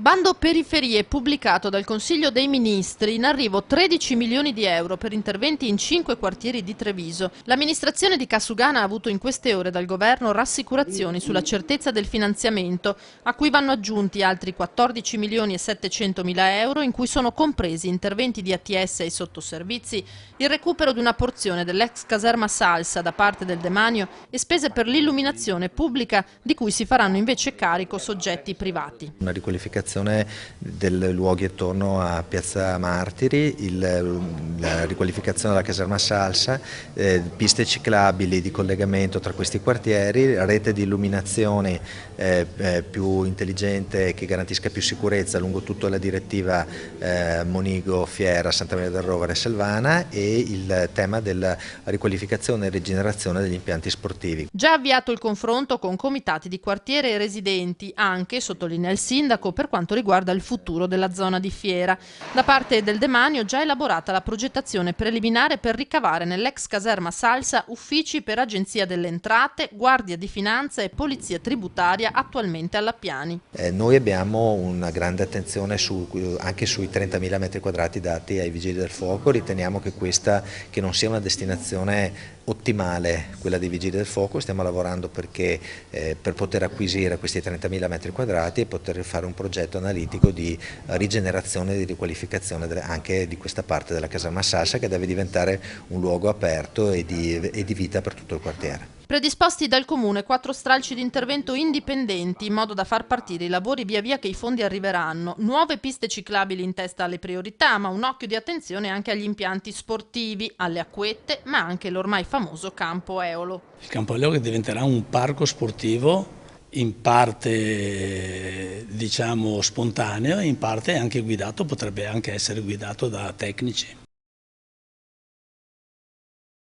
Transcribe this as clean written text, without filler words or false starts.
Bando periferie pubblicato dal Consiglio dei Ministri, in arrivo 13 milioni di euro per interventi in 5 quartieri di Treviso. L'amministrazione di Cassugana ha avuto in queste ore dal governo rassicurazioni sulla certezza del finanziamento, a cui vanno aggiunti altri 14 milioni e 700 mila euro in cui sono compresi interventi di ATS e sottoservizi, il recupero di una porzione dell'ex caserma Salsa da parte del demanio e spese per l'illuminazione pubblica di cui si faranno invece carico soggetti privati. Una riqualificazione dei luoghi attorno a Piazza Martiri, la riqualificazione della caserma Salsa, piste ciclabili di collegamento tra questi quartieri, rete di illuminazione più intelligente che garantisca più sicurezza lungo tutta la direttiva Monigo, Fiera, Santa Maria del Rovere e Selvana, e il tema della riqualificazione e rigenerazione degli impianti sportivi. Già avviato il confronto con comitati di quartiere e residenti, anche, sottolinea il sindaco, per quanto riguarda il futuro della zona di Fiera. Da parte del demanio già elaborata la progettazione preliminare per ricavare nell'ex caserma Salsa uffici per Agenzia delle Entrate, Guardia di Finanza e Polizia Tributaria attualmente alla Piani. Noi abbiamo una grande attenzione anche sui 30.000 metri quadrati dati ai Vigili del Fuoco. Riteniamo che non sia una destinazione ottimale quella dei Vigili del Fuoco. Stiamo lavorando per poter acquisire questi 30.000 metri quadrati e poter fare un progetto analitico di rigenerazione e di riqualificazione anche di questa parte della caserma Salsa, che deve diventare un luogo aperto e di vita per tutto il quartiere. Predisposti dal Comune 4 stralci di intervento indipendenti in modo da far partire i lavori via via che i fondi arriveranno, nuove piste ciclabili in testa alle priorità, ma un occhio di attenzione anche agli impianti sportivi, alle acquette, ma anche l'ormai famoso campo Eolo. Il campo Eolo che diventerà un parco sportivo in parte diciamo spontaneo, in parte anche guidato, potrebbe anche essere guidato da tecnici.